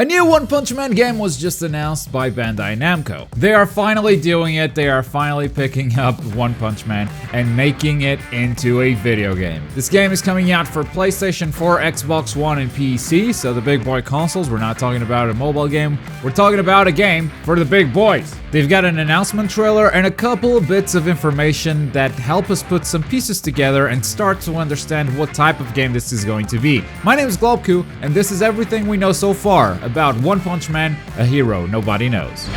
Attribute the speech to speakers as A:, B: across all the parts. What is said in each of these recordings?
A: A new One Punch Man game was just announced by Bandai Namco. They are finally doing it, they are finally picking up One Punch Man and making it into a video game. This game is coming out for PlayStation 4, Xbox One, and PC, so the big boy consoles. We're not talking about a mobile game, we're talking about a game for the big boys. They've got an announcement trailer and a couple of bits of information that help us put some pieces together and start to understand what type of game this is going to be. My name is Globku, and this is everything we know so far about One Punch Man, a hero nobody knows.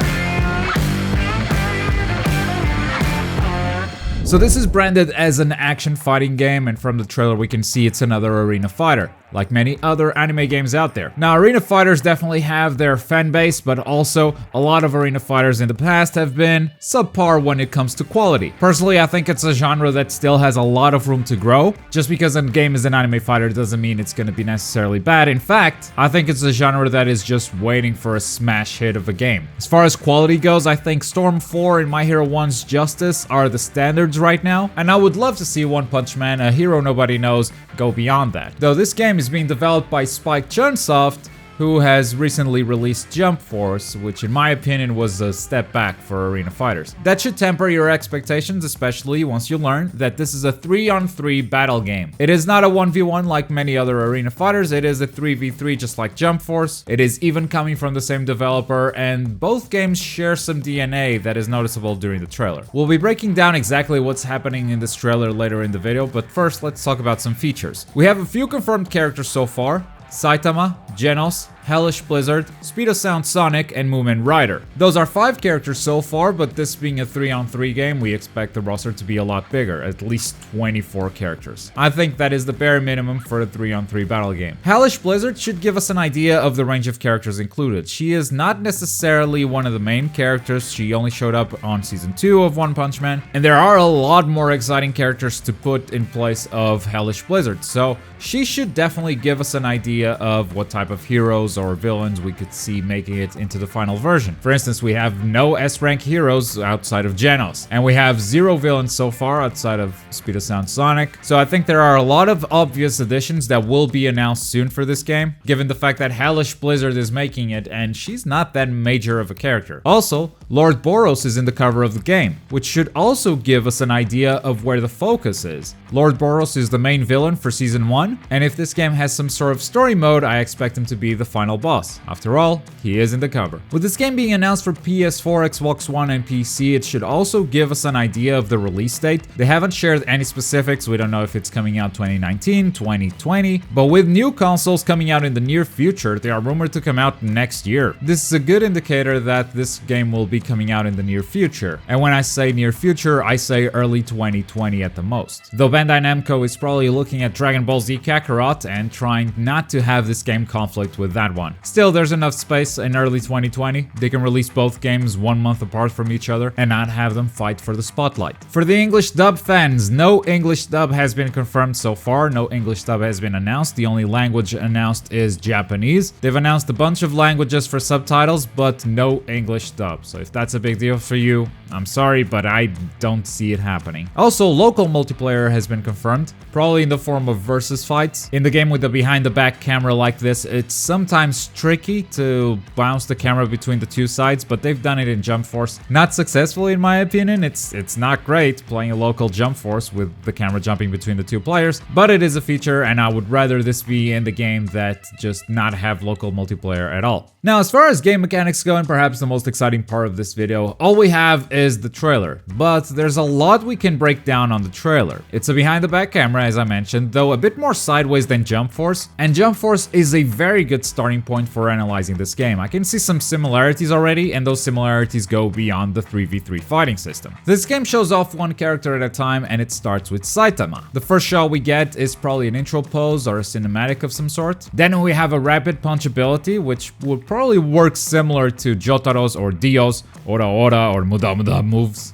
A: So this is branded as an action fighting game, and from the trailer we can see it's another arena fighter, like many other anime games out there. Now, arena fighters definitely have their fan base, but also a lot of arena fighters in the past have been subpar when it comes to quality. Personally, I think it's a genre that still has a lot of room to grow. Just because a game is an anime fighter doesn't mean it's going to be necessarily bad. In fact, I think it's a genre that is just waiting for a smash hit of a game. As far as quality goes, I think Storm 4 and My Hero 1's Justice are the standards right now, and I would love to see One Punch Man, a hero nobody knows, go beyond that. Though this game is being developed by Spike Chunsoft, who has recently released Jump Force, which in my opinion was a step back for arena fighters. That should temper your expectations, especially once you learn that this is a 3-on-3 battle game. It is not a 1v1 like many other arena fighters, it is a 3v3 just like Jump Force. It is even coming from the same developer, and both games share some DNA that is noticeable during the trailer. We'll be breaking down exactly what's happening in this trailer later in the video, but first let's talk about some features. We have a few confirmed characters so far: Saitama, Genos, Hellish Blizzard, Speed of Sound Sonic, and Moomin Rider. Those are 5 characters so far, but this being a 3-on-3 game, we expect the roster to be a lot bigger, at least 24 characters. I think that is the bare minimum for a 3-on-3 battle game. Hellish Blizzard should give us an idea of the range of characters included. She is not necessarily one of the main characters, she only showed up on Season 2 of One Punch Man, and there are a lot more exciting characters to put in place of Hellish Blizzard, so she should definitely give us an idea of what type of heroes or villains we could see making it into the final version. For instance, we have no S-rank heroes outside of Genos, and we have 0 villains so far outside of Speed of Sound Sonic, so I think there are a lot of obvious additions that will be announced soon for this game, given the fact that Hellish Blizzard is making it and she's not that major of a character. Also, Lord Boros is in the cover of the game, which should also give us an idea of where the focus is. Lord Boros is the main villain for Season 1, and if this game has some sort of story mode, I expect him to be the final boss. After all, he is in the cover. With this game being announced for PS4, Xbox One, and PC, it should also give us an idea of the release date. They haven't shared any specifics, we don't know if it's coming out 2019, 2020, but with new consoles coming out in the near future, they are rumored to come out next year. This is a good indicator that this game will be coming out in the near future. And when I say near future, I say early 2020 at the most. Though Bandai Namco is probably looking at Dragon Ball Z Kakarot and trying not to have this game conflict with that one. Still, there's enough space in early 2020. They can release both games 1 month apart from each other and not have them fight for the spotlight. For the English dub fans, no English dub has been confirmed so far. No English dub has been announced. The only language announced is Japanese. They've announced a bunch of languages for subtitles, but no English dub. So if that's a big deal for you, I'm sorry, but I don't see it happening. Also, local multiplayer has been confirmed, probably in the form of versus fights. In the game with the behind-the-back camera like this, it's sometimes tricky to bounce the camera between the two sides, but they've done it in Jump Force. Not successfully in my opinion. It's not great playing a local Jump Force with the camera jumping between the two players, but it is a feature, and I would rather this be in the game that just not have local multiplayer at all. Now, as far as game mechanics go, and perhaps the most exciting part of this video, all we have is the trailer, but there's a lot we can break down on the trailer. It's a behind-the-back camera, as I mentioned, though a bit more sideways than Jump Force, and Jump Force is a very good starting point for analyzing this game. I can see some similarities already, and those similarities go beyond the 3v3 fighting system. This game shows off one character at a time, and it starts with Saitama. The first shot we get is probably an intro pose or a cinematic of some sort. Then we have a rapid punch ability, which would probably work similar to Jotaro's or Dio's Ora Ora or Muda Muda moves.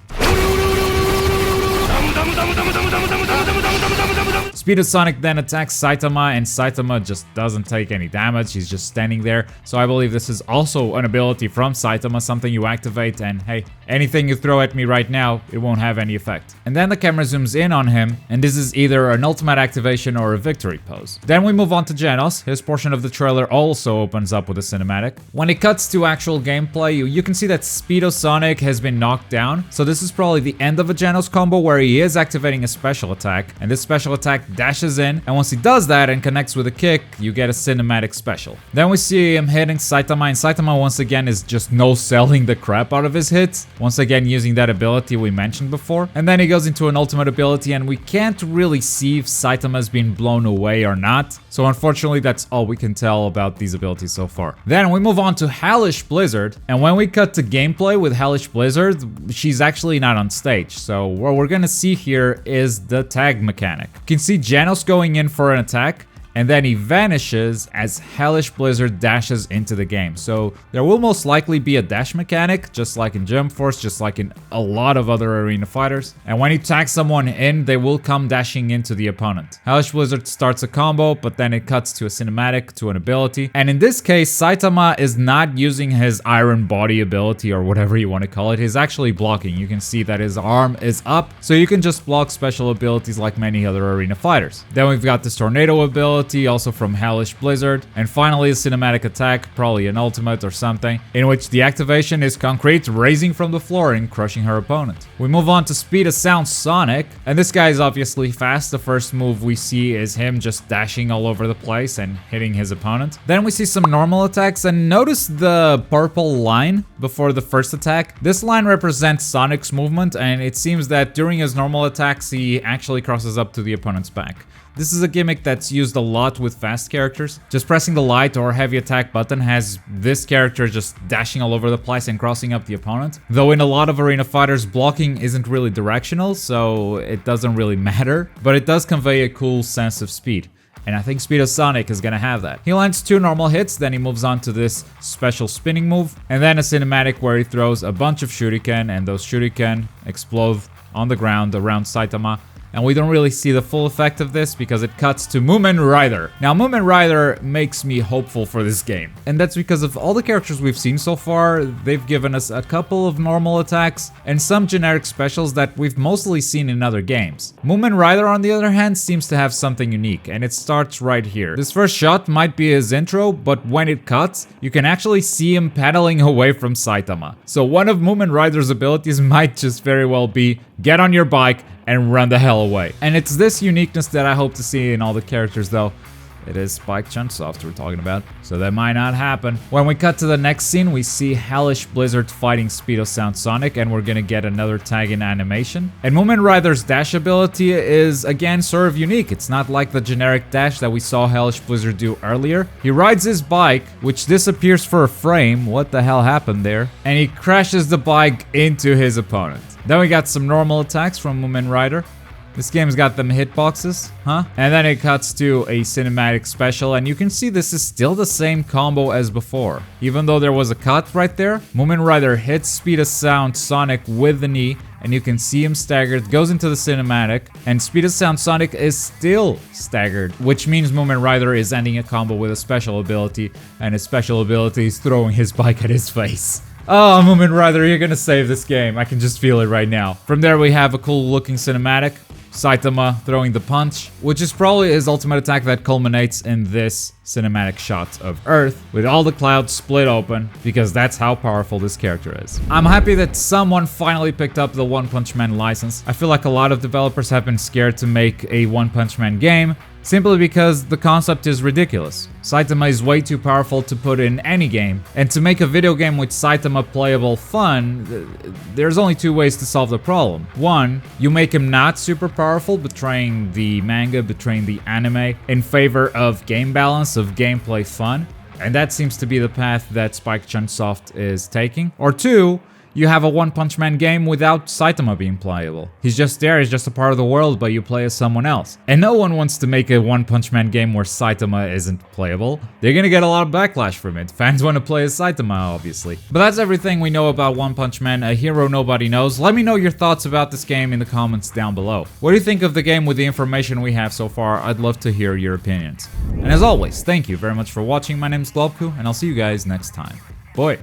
A: Speed of Sonic then attacks Saitama, and Saitama just doesn't take any damage. He's just standing there. So I believe this is also an ability from Saitama, something you activate, and hey, anything you throw at me right now, it won't have any effect. And then the camera zooms in on him, and this is either an ultimate activation or a victory pose. Then we move on to Genos. His portion of the trailer also opens up with a cinematic. When it cuts to actual gameplay, you can see that Speedo Sonic has been knocked down. So this is probably the end of a Genos combo where he is activating a special attack, and this special attack dashes in, and once he does that and connects with a kick, you get a cinematic special. Then we see him hitting Saitama, and Saitama once again is just no-selling the crap out of his hits, once again using that ability we mentioned before. And then he goes into an ultimate ability, and we can't really see if Saitama's been blown away or not. So unfortunately, that's all we can tell about these abilities so far. Then we move on to Hellish Blizzard, and when we cut to gameplay with Hellish Blizzard, she's actually not on stage. So what we're gonna see here is the tag mechanic. You can see Genos going in for an attack, and then he vanishes as Hellish Blizzard dashes into the game. So there will most likely be a dash mechanic, just like in Jump Force, just like in a lot of other arena fighters. And when you tag someone in, they will come dashing into the opponent. Hellish Blizzard starts a combo, but then it cuts to a cinematic, to an ability. And in this case, Saitama is not using his Iron Body ability or whatever you want to call it. He's actually blocking. You can see that his arm is up, so you can just block special abilities like many other arena fighters. Then we've got this Tornado ability, also from Hellish Blizzard, and finally a cinematic attack, probably an ultimate or something, in which the activation is Concrete raising from the floor and crushing her opponent. We move on to Speed of Sound Sonic, and this guy is obviously fast. The first move we see is him just dashing all over the place and hitting his opponent. Then we see some normal attacks, and notice the purple line before the first attack. This line represents Sonic's movement, and it seems that during his normal attacks he actually crosses up to the opponent's back. This is a gimmick that's used a lot with fast characters. Just pressing the light or heavy attack button has this character just dashing all over the place and crossing up the opponent. Though in a lot of arena fighters, blocking isn't really directional, so it doesn't really matter, but it does convey a cool sense of speed. And I think Speedo Sonic is gonna have that. He lands 2 normal hits, then he moves on to this special spinning move, and then a cinematic where he throws a bunch of shuriken, and those shuriken explode on the ground around Saitama. And we don't really see the full effect of this because it cuts to Moomin Rider. Now, Moomin Rider makes me hopeful for this game. And that's because of all the characters we've seen so far, they've given us a couple of normal attacks and some generic specials that we've mostly seen in other games. Moomin Rider, on the other hand, seems to have something unique, and it starts right here. This first shot might be his intro, but when it cuts, you can actually see him paddling away from Saitama. So one of Moomin Rider's abilities might just very well be get on your bike and run the hell away. And it's this uniqueness that I hope to see in all the characters, though it is Spike Chunsoft we're talking about, so that might not happen. When we cut to the next scene, we see Hellish Blizzard fighting Speedo Sound Sonic, and we're gonna get another tag in animation. And Moomin Rider's dash ability is, again, sort of unique. It's not like the generic dash that we saw Hellish Blizzard do earlier. He rides his bike, which disappears for a frame. What the hell happened there? And he crashes the bike into his opponent. Then we got some normal attacks from Moomin Rider. This game's got them hitboxes, huh? And then it cuts to a cinematic special, and you can see this is still the same combo as before. Even though there was a cut right there, Moomin Rider hits Speed of Sound Sonic with the knee, and you can see him staggered, goes into the cinematic, and Speed of Sound Sonic is still staggered, which means Moomin Rider is ending a combo with a special ability, and his special ability is throwing his bike at his face. Oh, Moomin Rider, you're gonna save this game. I can just feel it right now. From there, we have a cool looking cinematic. Saitama throwing the punch, which is probably his ultimate attack that culminates in this cinematic shot of Earth with all the clouds split open, because that's how powerful this character is. I'm happy that someone finally picked up the One Punch Man license. I feel like a lot of developers have been scared to make a One Punch Man game, simply because the concept is ridiculous. Saitama is way too powerful to put in any game, and to make a video game with Saitama playable fun, there's only 2 ways to solve the problem. 1, you make him not super powerful, betraying the manga, betraying the anime, in favor of game balance, of gameplay fun, and that seems to be the path that Spike Chunsoft is taking. Or 2, you have a One Punch Man game without Saitama being playable. He's just there, he's just a part of the world, but you play as someone else. And no one wants to make a One Punch Man game where Saitama isn't playable. They're gonna get a lot of backlash from it. Fans want to play as Saitama, obviously. But that's everything we know about One Punch Man, a hero nobody knows. Let me know your thoughts about this game in the comments down below. What do you think of the game with the information we have so far? I'd love to hear your opinions. And as always, thank you very much for watching. My name is Globku, and I'll see you guys next time. Bye.